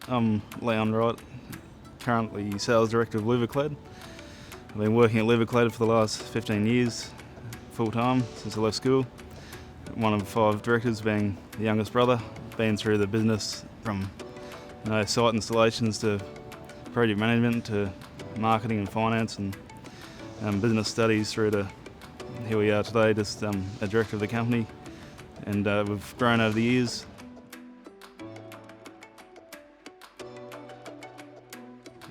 I'm Leon Wright, currently Sales Director of Louvreclad. I've been working at Louvreclad for the last 15 years, full time, since I left school. One of 5 directors, being the youngest brother. Been through the business from site installations to project management to marketing and finance and business studies through to here we are today, just a director of the company. And we've grown over the years.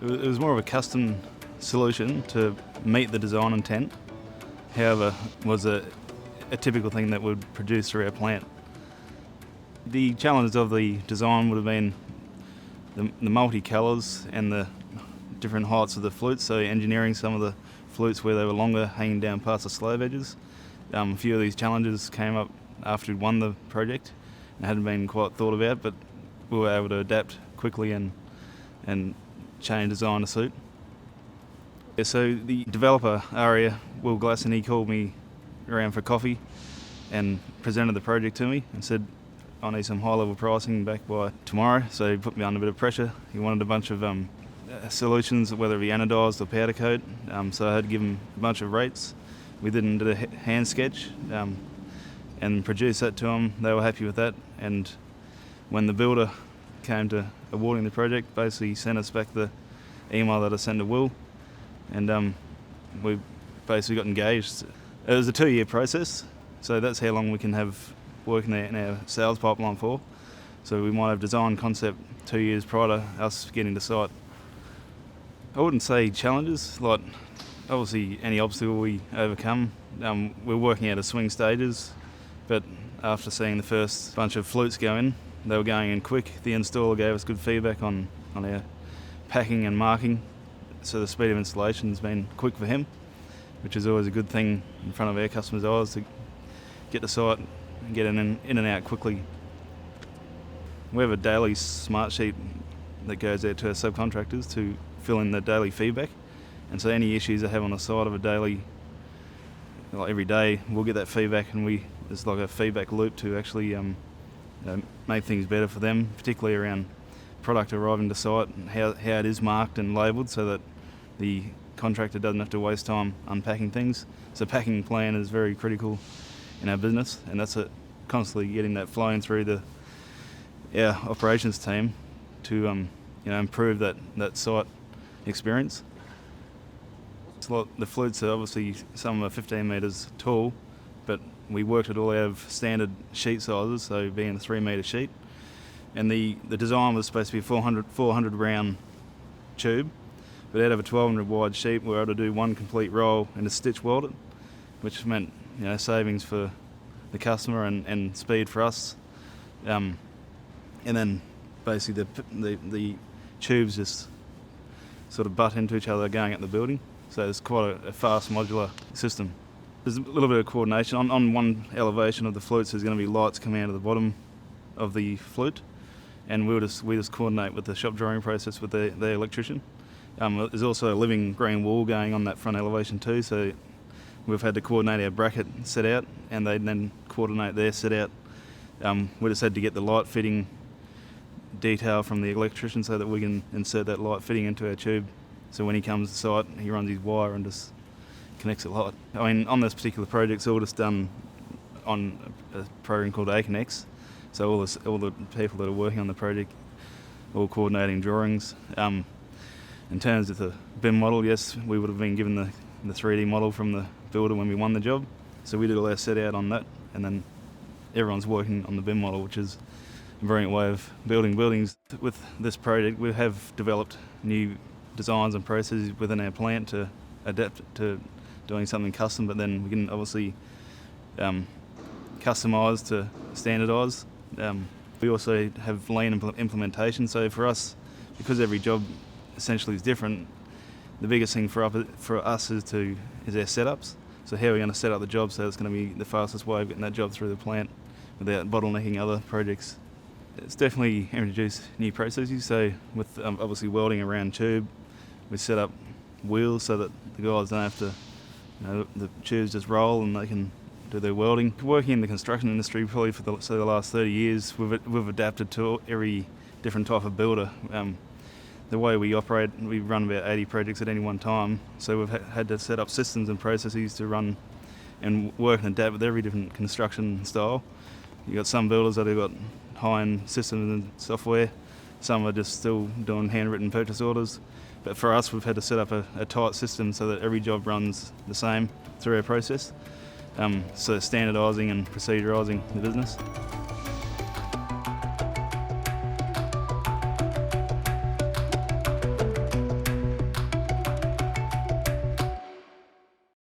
It was more of a custom solution to meet the design intent. However, was a typical thing that would produce through our plant. The challenges of the design would have been the multi-colours and the different heights of the flutes, so engineering some of the flutes where they were longer, hanging down past the slab edges. A few of these challenges came up after we'd won the project and hadn't been quite thought about, but we were able to adapt quickly and change design to suit. Yeah, so the developer, Aria, Will Glasson, he called me around for coffee and presented the project to me and said, I need some high-level pricing back by tomorrow, so he put me under a bit of pressure. He wanted a bunch of solutions, whether it be anodised or powder coat, so I had to give him a bunch of rates. We did a hand sketch and produced that to them. They were happy with that, and when the builder came to awarding the project, basically sent us back the email that I sent to Will, and we basically got engaged. It was a 2-year process, so that's how long we can have working in our sales pipeline for. So we might have design concept 2 years prior to us getting to site. I wouldn't say challenges, like obviously any obstacle we overcome. We're working out of swing stages, but after seeing the first bunch of flutes go in, they were going in quick. The installer gave us good feedback on our packing and marking, so the speed of installation has been quick for him, which is always a good thing in front of our customers' eyes, to get to site and get in and out quickly. We have a daily smart sheet that goes out to our subcontractors to fill in the daily feedback, and so any issues they have on the site of a daily, like every day, we'll get that feedback, and there's like a feedback loop to actually make things better for them, particularly around product arriving to site and how it is marked and labelled, so that the contractor doesn't have to waste time unpacking things. So packing plan is very critical in our business, and that's constantly getting that flowing through our operations team to improve that site experience. The flutes are obviously, some are 15 metres tall, but we worked it all out of standard sheet sizes, so being a 3 metre sheet. And the design was supposed to be a 400 round tube, but out of a 1200 wide sheet we were able to do one complete roll and a stitch weld it, which meant savings for the customer and speed for us. And then basically the tubes just sort of butt into each other going up the building, so it's quite a fast modular system. There's a little bit of coordination. On one elevation of the flutes there's going to be lights coming out of the bottom of the flute, and we just coordinate with the shop drawing process with the electrician. There's also a living green wall going on that front elevation too, so we've had to coordinate our bracket set out, and they then coordinate their set out. We just had to get the light fitting detail from the electrician so that we can insert that light fitting into our tube, so when he comes to site he runs his wire and just connects it light. I mean, on this particular project it's all just done on a program called Aconex, so all the people that are working on the project all coordinating drawings. In terms of the BIM model, yes, we would have been given the 3D model from the builder when we won the job, so we did all our set out on that, and then everyone's working on the BIM model, which is a brilliant way of building buildings. With this project we have developed new designs and processes within our plant to adapt to doing something custom, but then we can obviously customise to standardise. We also have lean implementation, so for us, because every job essentially is different, the biggest thing for us is our setups. So how we're going to set up the job so it's going to be the fastest way of getting that job through the plant without bottlenecking other projects. It's definitely introduced new processes, so with obviously welding a round tube, we set up wheels so that the guys don't have to, the tubes just roll and they can do their welding. Working in the construction industry probably for the last 30 years, we've adapted to every different type of builder. The way we operate, we run about 80 projects at any one time, so we've had to set up systems and processes to run and work and adapt with every different construction style. You've got some builders that have got high-end systems and software, some are just still doing handwritten purchase orders, but for us we've had to set up a tight system so that every job runs the same through our process, so standardising and procedurising the business.